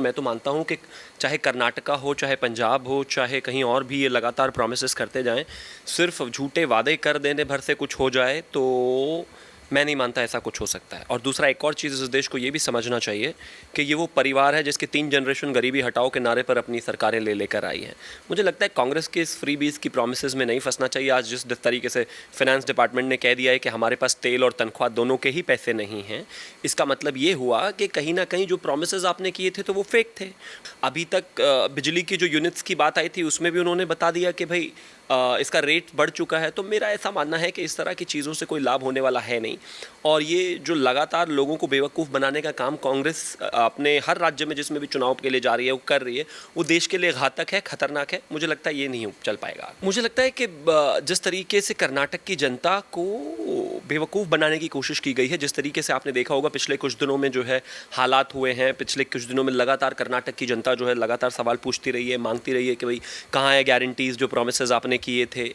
मैं तो मानता हूँ कि चाहे कर्नाटका हो, चाहे पंजाब हो, चाहे कहीं और भी ये लगातार प्रॉमिसेस करते जाएं, सिर्फ झूठे वादे कर देने भर से कुछ हो जाए तो मैं नहीं मानता ऐसा कुछ हो सकता है। और दूसरा एक और चीज़ इस देश को ये भी समझना चाहिए कि ये वो परिवार है जिसके 3 जनरेशन गरीबी हटाओ के नारे पर अपनी सरकारें ले लेकर आई हैं। मुझे लगता है कांग्रेस के इस फ्री बीज की प्रॉमिसेस में नहीं फंसना चाहिए। आज जिस तरीके से फाइनेंस डिपार्टमेंट ने कह दिया है कि हमारे पास तेल और तनख्वाह दोनों के ही पैसे नहीं हैं, इसका मतलब ये हुआ कि कहीं ना कहीं जो प्रॉमिसेस आपने किए थे तो वो फेक थे। अभी तक बिजली की जो यूनिट्स की बात आई थी उसमें भी उन्होंने बता दिया कि भाई इसका रेट बढ़ चुका है। तो मेरा ऐसा मानना है कि इस तरह की चीज़ों से कोई लाभ होने वाला है नहीं। और ये जो लगातार लोगों को बेवकूफ़ बनाने का काम कांग्रेस अपने हर राज्य में जिसमें भी चुनाव के लिए जा रही है वो कर रही है, वो देश के लिए घातक है, खतरनाक है। मुझे लगता है ये नहीं चल पाएगा। मुझे लगता है कि जिस तरीके से कर्नाटक की जनता को बेवकूफ़ बनाने की कोशिश की गई है, जिस तरीके से आपने देखा होगा पिछले कुछ दिनों में जो है हालात हुए हैं, पिछले कुछ दिनों में लगातार कर्नाटक की जनता जो है लगातार सवाल पूछती रही है, मांगती रही है कि भाई कहाँ है गारंटीज़ जो प्रोमिसेस आपने किए थे,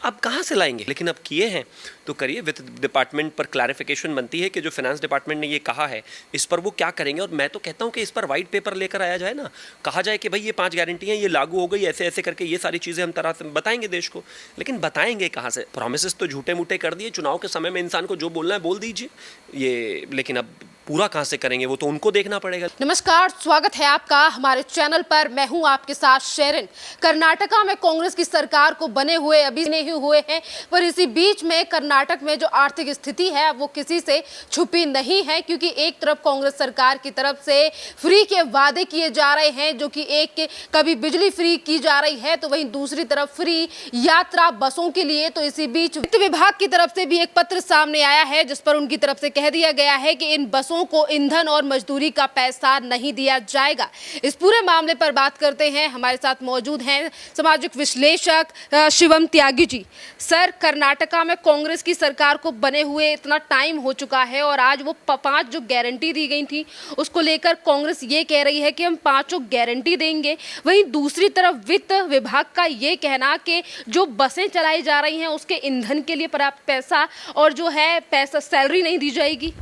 अब कहाँ से लाएंगे। लेकिन अब किए हैं तो करिए। वित्त डिपार्टमेंट पर क्लैरिफिकेशन बनती है कि जो फाइनेंस डिपार्टमेंट ने ये कहा है इस पर वो क्या करेंगे। और मैं तो कहता हूँ कि इस पर वाइट पेपर लेकर आया जाए ना, कहा जाए कि भाई ये 5 गारंटियाँ ये लागू हो गई, ऐसे ऐसे करके ये सारी चीज़ें हम तरह से बताएंगे देश को। लेकिन बताएंगे कहाँ से? प्रोमिसेस तो झूठे मूठे कर दिए। चुनाव के समय में इंसान को जो बोलना है बोल दीजिए ये, लेकिन अब पूरा कहाँ से करेंगे वो तो उनको देखना पड़ेगा। नमस्कार, स्वागत है आपका हमारे चैनल पर। मैं हूं आपके साथ शेरिन। कर्नाटका में कांग्रेस की सरकार को बने हुए अभी नहीं हुए हैं, पर इसी बीच में कर्नाटक में जो आर्थिक स्थिति है वो किसी से छुपी नहीं है, क्योंकि एक तरफ कांग्रेस सरकार की तरफ से फ्री के वादे किए जा रहे हैं, जो कि एक कभी बिजली फ्री की जा रही है तो वहीं दूसरी तरफ फ्री यात्रा बसों के लिए। तो इसी बीच वित्त विभाग की तरफ से भी एक पत्र सामने आया है जिस पर उनकी तरफ से कह दिया गया है कि इन बसों को ईंधन और मजदूरी का पैसा नहीं दिया जाएगा। इस पूरे मामले पर बात करते हैं। हमारे साथ मौजूद हैं सामाजिक विश्लेषक शिवम त्यागी जी। सर, कर्नाटका में कांग्रेस की सरकार को बने हुए इतना टाइम हो चुका है और आज वो 5 जो गारंटी दी गई थी उसको लेकर कांग्रेस ये कह रही है कि हम 5 गारंटी देंगे। वहीं दूसरी तरफ वित्त विभाग का ये कहना कि जो बसें चलाई जा रही हैं उसके ईंधन के लिए पर्याप्त पैसा और जो है पैसा सैलरी नहीं दी जाएगी।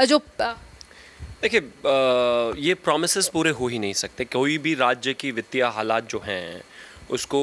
जो देखिए, ये प्रॉमिसेस पूरे हो ही नहीं सकते। कोई भी राज्य की वित्तीय हालात जो हैं उसको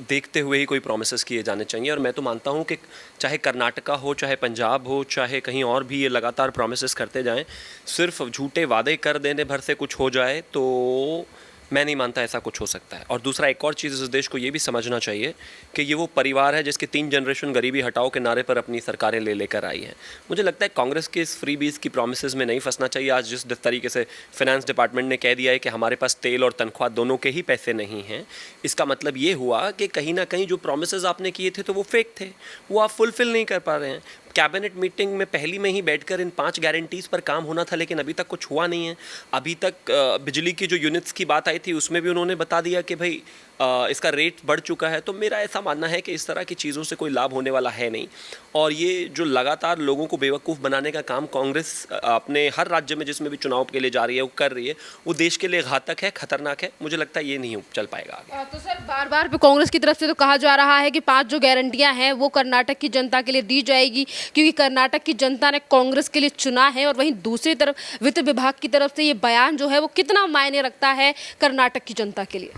देखते हुए ही कोई प्रॉमिसेस किए जाने चाहिए। और मैं तो मानता हूँ कि चाहे कर्नाटका हो, चाहे पंजाब हो, चाहे कहीं और भी ये लगातार प्रॉमिसेस करते जाएं, सिर्फ झूठे वादे कर देने भर से कुछ हो जाए तो मैं नहीं मानता ऐसा कुछ हो सकता है। और दूसरा एक और चीज़ इस देश को ये भी समझना चाहिए कि ये वो परिवार है जिसके 3 जनरेशन गरीबी हटाओ के नारे पर अपनी सरकारें ले लेकर आई हैं। मुझे लगता है कांग्रेस के इस फ्री बीज की प्रॉमिसेस में नहीं फंसना चाहिए। आज जिस तरीके से फाइनेंस डिपार्टमेंट ने कह दिया है कि हमारे पास तेल और तनख्वाह दोनों के ही पैसे नहीं हैं, इसका मतलब ये हुआ कि कहीं ना कहीं जो प्रॉमिसेस आपने किए थे तो वो फेक थे, वो आप फुलफिल नहीं कर पा रहे हैं। कैबिनेट मीटिंग में पहली में ही बैठकर इन 5 गारंटीज़ पर काम होना था, लेकिन अभी तक कुछ हुआ नहीं है। अभी तक बिजली की जो यूनिट्स की बात आई थी उसमें भी उन्होंने बता दिया कि भाई इसका रेट बढ़ चुका है। तो मेरा ऐसा मानना है कि इस तरह की चीज़ों से कोई लाभ होने वाला है नहीं। और ये जो लगातार लोगों को बेवकूफ़ बनाने का काम कांग्रेस अपने हर राज्य में जिसमें भी चुनाव के लिए जा रही है वो कर रही है, वो देश के लिए घातक है, खतरनाक है। मुझे लगता है ये नहीं चल पाएगा आगे। तो सर, बार बार कांग्रेस की तरफ से तो कहा जा रहा है कि 5 जो गारंटियां हैं वो कर्नाटक की जनता के लिए दी जाएगी, क्योंकि कर्नाटक की जनता ने कांग्रेस के लिए चुना है। और वहीं दूसरी तरफ वित्त विभाग की तरफ से ये बयान जो है वो कितना मायने रखता है कर्नाटक की जनता के लिए?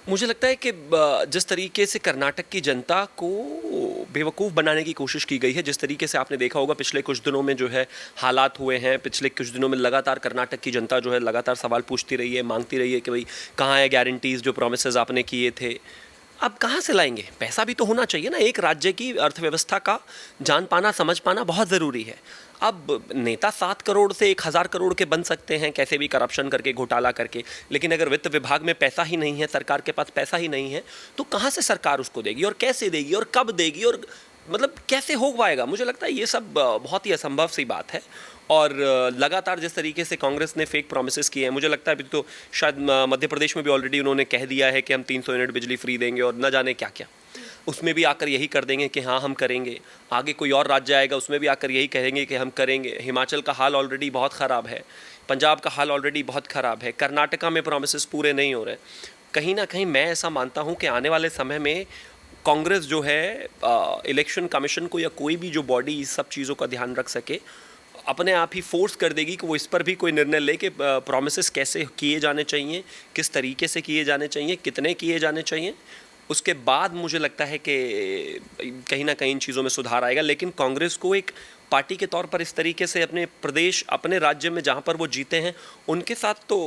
मुझे लगता है कि जिस तरीके से कर्नाटक की जनता को बेवकूफ़ बनाने की कोशिश की गई है, जिस तरीके से आपने देखा होगा पिछले कुछ दिनों में जो है हालात हुए हैं, पिछले कुछ दिनों में लगातार कर्नाटक की जनता जो है लगातार सवाल पूछती रही है, मांगती रही है कि भाई कहाँ है गारंटीज़ जो प्रोमिसेस आपने किए थे, अब कहाँ से लाएंगे? पैसा भी तो होना चाहिए ना। एक राज्य की अर्थव्यवस्था का जान पाना, समझ पाना बहुत ज़रूरी है। अब नेता 7 करोड़ से 1000 करोड़ के बन सकते हैं कैसे भी करप्शन करके, घोटाला करके, लेकिन अगर वित्त विभाग में पैसा ही नहीं है, सरकार के पास पैसा ही नहीं है, तो कहाँ से सरकार उसको देगी और कैसे देगी और कब देगी और मतलब कैसे हो पाएगा? मुझे लगता है ये सब बहुत ही असंभव सी बात है। और लगातार जिस तरीके से कांग्रेस ने फेक प्रॉमिसेस किए हैं, मुझे लगता है अभी तो शायद मध्य प्रदेश में भी ऑलरेडी उन्होंने कह दिया है कि हम 300 यूनिट बिजली फ्री देंगे और न जाने क्या क्या। उसमें भी आकर यही कर देंगे कि हाँ हम करेंगे। आगे कोई और राज्य आएगा उसमें भी आकर यही कहेंगे कि हम करेंगे। हिमाचल का हाल ऑलरेडी बहुत ख़राब है, पंजाब का हाल ऑलरेडी बहुत ख़राब है, कर्नाटका में प्रॉमिसेस पूरे नहीं हो रहे। कहीं ना कहीं मैं ऐसा मानता हूँ कि आने वाले समय में कांग्रेस जो है इलेक्शन कमीशन को या कोई भी जो बॉडी इस सब चीज़ों का ध्यान रख सके, अपने आप ही फोर्स कर देगी कि वो इस पर भी कोई निर्णय ले कि प्रॉमिसेस कैसे किए जाने चाहिए, किस तरीके से किए जाने चाहिए, कितने किए जाने चाहिए। उसके बाद मुझे लगता है कि कहीं ना कहीं इन चीज़ों में सुधार आएगा। लेकिन कांग्रेस को एक पार्टी के तौर पर इस तरीके से अपने प्रदेश, अपने राज्य में जहाँ पर वो जीते हैं, उनके साथ तो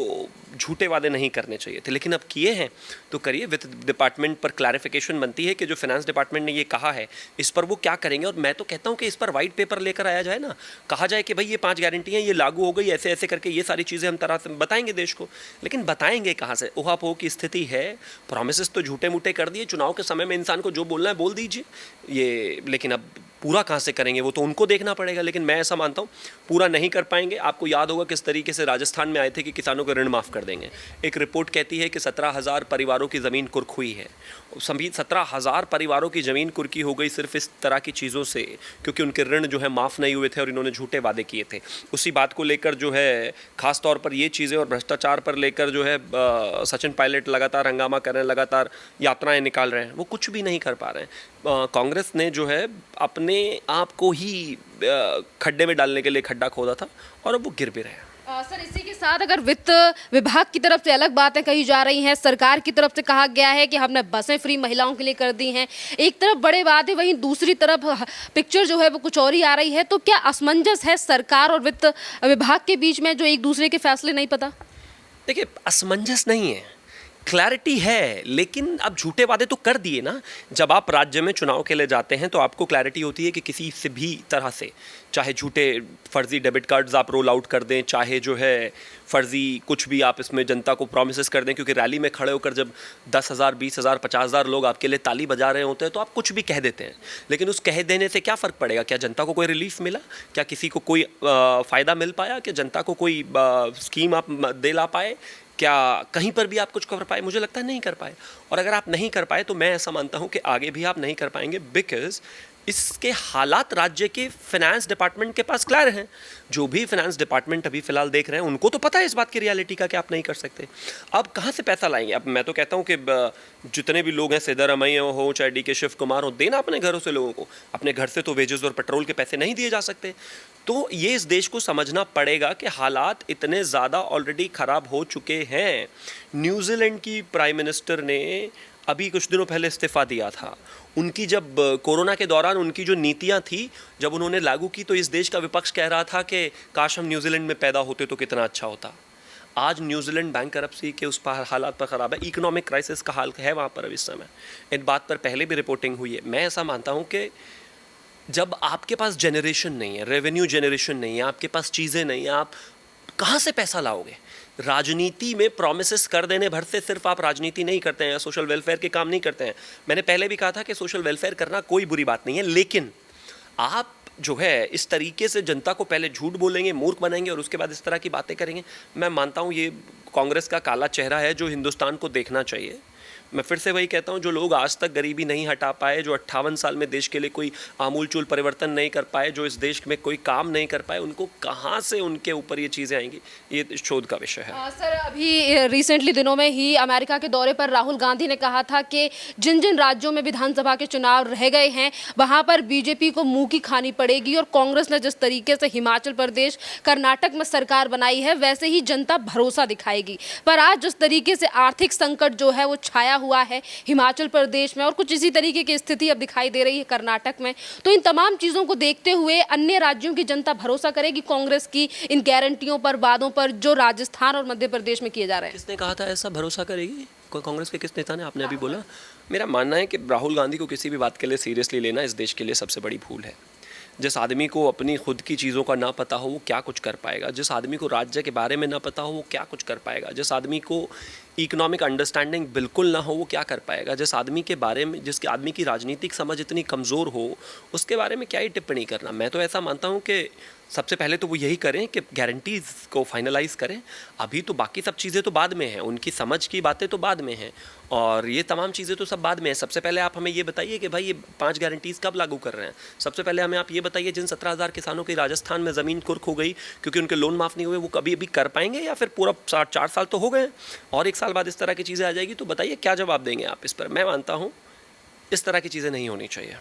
झूठे वादे नहीं करने चाहिए थे। लेकिन अब किए हैं तो करिए। वित्त डिपार्टमेंट पर क्लैरिफिकेशन बनती है कि जो फाइनेंस डिपार्टमेंट ने ये कहा है इस पर वो क्या करेंगे। और मैं तो कहता हूँ कि इस पर वाइट पेपर लेकर आया जाए ना, कहा जाए कि भाई ये 5 गारंटियाँ ये लागू हो गई, ऐसे ऐसे करके ये सारी चीज़ें हम तरह से बताएंगे देश को। लेकिन बताएंगे कहाँ से? ऊहापोह की स्थिति है, प्रोमिस तो झूठे मूठे कर दिए। चुनाव के समय में इंसान को जो बोलना है बोल दीजिए ये, लेकिन अब पूरा कहाँ से करेंगे वो तो उनको देखना पड़ेगा। लेकिन मैं ऐसा मानता हूँ पूरा नहीं कर पाएंगे। आपको याद होगा किस तरीके से राजस्थान में आए थे कि किसानों को ऋण माफ़ कर देंगे। एक रिपोर्ट कहती है कि 17,000 परिवारों की ज़मीन कुर्क हुई है। सभी 17,000 परिवारों की ज़मीन कुर्की हो गई सिर्फ इस तरह की चीज़ों से, क्योंकि उनके ऋण जो है माफ़ नहीं हुए थे और इन्होंने झूठे वादे किए थे। उसी बात को लेकर जो है ख़ास तौर पर ये चीज़ें और भ्रष्टाचार पर लेकर जो है सचिन पायलट लगातार हंगामा कर रहे हैं, लगातार यात्राएं निकाल रहे हैं, वो कुछ भी नहीं कर पा रहे हैं। कांग्रेस ने जो है अपने आप को ही खड्डे में डालने के लिए खड्डा खोदा था और अब वो गिर भी रहे हैं। सर, इसी के साथ अगर वित्त विभाग की तरफ से अलग बातें कही जा रही हैं, सरकार की तरफ से कहा गया है कि हमने बसें फ्री महिलाओं के लिए कर दी हैं, एक तरफ बड़े वादे, वहीं दूसरी तरफ पिक्चर जो है वो कुछ और ही आ रही है। तो क्या असमंजस है सरकार और वित्त विभाग के बीच में, जो एक दूसरे के फैसले नहीं पता? देखिए, असमंजस नहीं है, क्लैरिटी है, लेकिन अब झूठे वादे तो कर दिए ना। जब आप राज्य में चुनाव के लिए जाते हैं तो आपको क्लैरिटी होती है कि किसी से भी तरह से, चाहे झूठे फर्जी डेबिट कार्ड्स आप रोल आउट कर दें, चाहे जो है फर्जी कुछ भी आप इसमें जनता को प्रॉमिसेस कर दें, क्योंकि रैली में खड़े होकर जब 10,000, 20,000, 50,000 लोग आपके लिए ताली बजा रहे होते हैं तो आप कुछ भी कह देते हैं। लेकिन उस कह देने से क्या फ़र्क पड़ेगा? क्या जनता को कोई रिलीफ मिला? क्या किसी को कोई फ़ायदा मिल पाया? क्या जनता को कोई स्कीम आप दे ला पाए? क्या कहीं पर भी आप कुछ कर पाए? मुझे लगता है नहीं कर पाए। और अगर आप नहीं कर पाए तो मैं ऐसा मानता हूं कि आगे भी आप नहीं कर पाएंगे, बिकॉज इसके हालात राज्य के फाइनेंस डिपार्टमेंट के पास क्लियर हैं। जो भी फाइनेंस डिपार्टमेंट अभी फिलहाल देख रहे हैं उनको तो पता है इस बात की रियलिटी का कि आप नहीं कर सकते। अब कहाँ से पैसा लाएंगे? अब मैं तो कहता हूँ कि जितने भी लोग हैं, सिद्धारमैया हो चाहे DK शिव कुमार हो, देना अपने घरों से लोगों को। अपने घर से तो वेजेस और पेट्रोल के पैसे नहीं दिए जा सकते। तो ये इस देश को समझना पड़ेगा कि हालात इतने ज़्यादा ऑलरेडी ख़राब हो चुके हैं। न्यूजीलैंड की प्राइम मिनिस्टर ने अभी कुछ दिनों पहले इस्तीफ़ा दिया था। उनकी जब कोरोना के दौरान उनकी जो नीतियां थी जब उन्होंने लागू की तो इस देश का विपक्ष कह रहा था कि काश हम न्यूजीलैंड में पैदा होते तो कितना अच्छा होता। आज न्यूजीलैंड बैंकरप्सी के उस पर हालात पर ख़राब है, इकोनॉमिक क्राइसिस का हाल है वहाँ पर अब इस समय। इन बात पर पहले भी रिपोर्टिंग हुई है। मैं ऐसा मानता हूँ कि जब आपके पास जनरेशन नहीं है, रेवेन्यू जनरेशन नहीं है, आपके पास चीज़ें नहीं है, आप कहाँ से पैसा लाओगे? राजनीति में प्रॉमिसेस कर देने भर से सिर्फ आप राजनीति नहीं करते हैं, सोशल वेलफेयर के काम नहीं करते हैं। मैंने पहले भी कहा था कि सोशल वेलफेयर करना कोई बुरी बात नहीं है, लेकिन आप जो है इस तरीके से जनता को पहले झूठ बोलेंगे, मूर्ख बनाएंगे और उसके बाद इस तरह की बातें करेंगे। मैं मानता हूँ ये कांग्रेस का काला चेहरा है जो हिंदुस्तान को देखना चाहिए। मैं फिर से वही कहता हूँ, जो लोग आज तक गरीबी नहीं हटा पाए, जो 58 साल में देश के लिए कोई आमूलचूल परिवर्तन नहीं कर पाए, जो इस देश में कोई काम नहीं कर पाए, उनको कहाँ से उनके ऊपर ये चीज़ें आएंगी, ये शोध का विषय है। सर, अभी रिसेंटली दिनों में ही अमेरिका के दौरे पर राहुल गांधी ने कहा था कि जिन जिन राज्यों में विधानसभा के चुनाव रह गए हैं वहाँ पर बीजेपी को मुँह की खानी पड़ेगी, और कांग्रेस ने जिस तरीके से हिमाचल प्रदेश, कर्नाटक में सरकार बनाई है वैसे ही जनता भरोसा दिखाएगी। पर आज जिस तरीके से आर्थिक संकट जो है वो छाया हुआ है हिमाचल प्रदेश में, और कुछ इसी तरीके की स्थिति अब दिखाई दे रही है कर्नाटक में, तो इन तमाम चीज़ों को देखते हुए अन्य राज्यों की जनता भरोसा करेगी कांग्रेस की इन गारंटियों पर, वादों पर जो राजस्थान और मध्य प्रदेश में किए जा रहे हैं? किसने कहा था ऐसा भरोसा करेगी? कोई कांग्रेस के किस नेता ने? आपने अभी बोला। मेरा मानना है कि राहुल गांधी को किसी भी बात के लिए सीरियसली लेना इस देश के लिए सबसे बड़ी भूल है। जिस आदमी को अपनी खुद की चीज़ों का ना पता हो वो क्या कुछ कर पाएगा? जिस आदमी को राज्य के बारे में ना पता हो वो क्या कुछ कर पाएगा? जिस आदमी को इकोनॉमिक अंडरस्टैंडिंग बिल्कुल ना हो वो क्या कर पाएगा? जिस आदमी के बारे में, जिसके आदमी की राजनीतिक समझ इतनी कमज़ोर हो, उसके बारे में क्या ही टिप्पणी करना। मैं तो ऐसा मानता हूँ कि सबसे पहले तो वो यही करें कि गारंटीज़ को फाइनलाइज़ करें। अभी तो बाकी सब चीज़ें तो बाद में हैं, उनकी समझ की बातें तो बाद में हैं, और ये तमाम चीज़ें तो सब बाद में हैं। सबसे पहले आप हमें ये बताइए कि भाई ये 5 गारंटीज़ कब लागू कर रहे हैं? सबसे पहले हमें आप ये बताइए, जिन 17,000 किसानों की राजस्थान में ज़मीन कुर्क हो गई क्योंकि उनके लोन माफ़ नहीं हुए, वो कभी अभी कर पाएंगे या फिर पूरा 4 साल तो हो गए और 1 साल बाद इस तरह की चीज़ें आ जाएगी? तो बताइए क्या जवाब देंगे आप इस पर? मैं मानता हूँ इस तरह की चीज़ें नहीं होनी चाहिए।